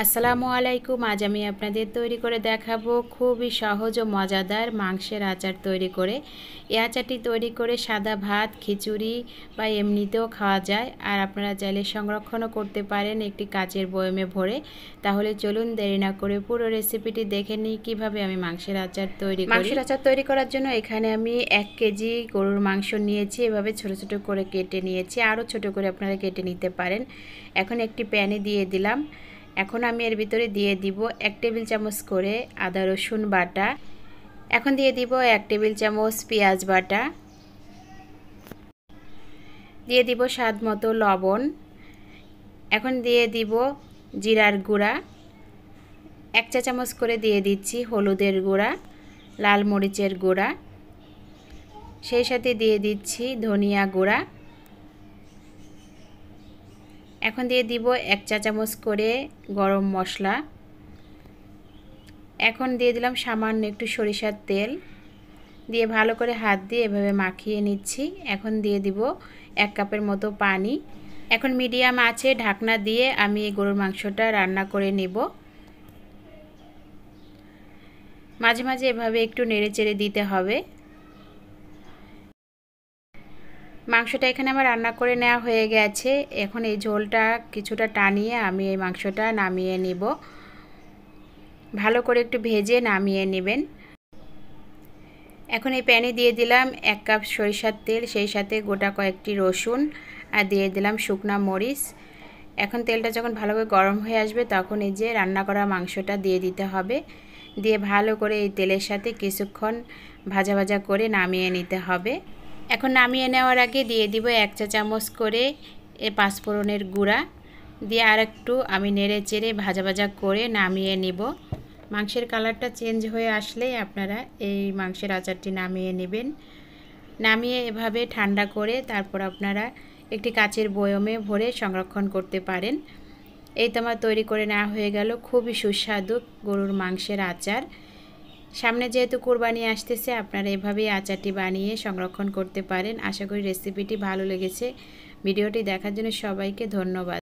আসসালামু আলাইকুম। আজ আমি আপনাদের তৈরি করে দেখাবো খুবই সহজ ও মজাদার মাংসের আচার তৈরি করে। এই আচারটি তৈরি করে সাদা ভাত, খিচুড়ি বা এমনিতেও খাওয়া যায়। আর আপনারা চাইলে সংরক্ষণও করতে পারেন একটি কাচের বয়মে ভরে। তাহলে চলুন দেরি না করে পুরো রেসিপিটি দেখে নিই কীভাবে আমি মাংসের আচার তৈরি করি। মাংসের আচার তৈরি করার জন্য এখানে আমি 1 কেজি গরুর মাংস নিয়েছি। এভাবে ছোট ছোট করে কেটে নিয়েছি, আরও ছোট করে আপনারা কেটে নিতে পারেন। এখন একটি প্যানে দিয়ে দিলাম। এখন আমি এর ভিতরে দিয়ে দিব 1 টেবিল চামচ করে আদা রসুন বাটা। এখন দিয়ে দিব 1 টেবিল চামচ পেঁয়াজ বাটা। দিয়ে দিব স্বাদ মতো লবণ। এখন দিয়ে দিব জিরার গুঁড়া। 1 চা চামচ করে দিয়ে দিচ্ছি হলুদের গুঁড়া, লাল মরিচের গুঁড়া, সেই সাথে দিয়ে দিচ্ছি ধনিয়া গুঁড়া। এখন দিয়ে দিব 1 চা চামচ করে গরম মশলা। এখন দিয়ে দিলাম সামান্য একটু সরিষার তেল, দিয়ে ভালো করে হাত দিয়ে এভাবে মাখিয়ে নিচ্ছি। এখন দিয়ে দিব 1 কাপের মতো পানি। এখন মিডিয়াম আঁচে ঢাকনা দিয়ে আমি এই গরুর মাংসটা রান্না করে নেব। মাঝে মাঝে এভাবে একটু নেড়েচেড়ে দিতে হবে। মাংসটা এখানে আমার রান্না করে নেওয়া হয়ে গেছে। এখন এই ঝোলটা কিছুটা টানিয়ে আমি এই মাংসটা নামিয়ে নেব। ভালো করে একটু ভেজে নামিয়ে নেবেন। এখন এই প্যানে দিয়ে দিলাম 1 কাপ সরিষার তেল, সেই সাথে গোটা কয়েকটি রসুন আর দিয়ে দিলাম শুকনা মরিচ। এখন তেলটা যখন ভালোভাবে গরম হয়ে আসবে তখন এই যে রান্না করা মাংসটা দিয়ে দিতে হবে। দিয়ে ভালো করে এই তেলের সাথে কিছুক্ষণ ভাজা ভাজা করে নামিয়ে নিতে হবে। এখন নামিয়ে নেওয়ার আগে দিয়ে দিব 1 চা চামচ করে পাঁচফোড়নের গুঁড়া, দিয়ে আর একটু আমি নেড়ে চেড়ে ভাজা ভাজা করে নামিয়ে নিব। মাংসের কালারটা চেঞ্জ হয়ে আসলেই আপনারা এই মাংসের আচারটি নামিয়ে নেবেন। নামিয়ে এভাবে ঠান্ডা করে তারপর আপনারা একটি কাচের বয়মে ভরে সংরক্ষণ করতে পারেন। এই তো আমার তৈরি করে নেওয়া হয়ে গেল খুবই সুস্বাদু গরুর মাংসের আচার। সামনে যেহেতু কুরবানি আসতেছে, আপনারা এভাবেই আচারটি বানিয়ে সংরক্ষণ করতে পারেন। আশা করি রেসিপিটি ভালো লেগেছে। ভিডিওটি দেখার জন্য সবাইকে ধন্যবাদ।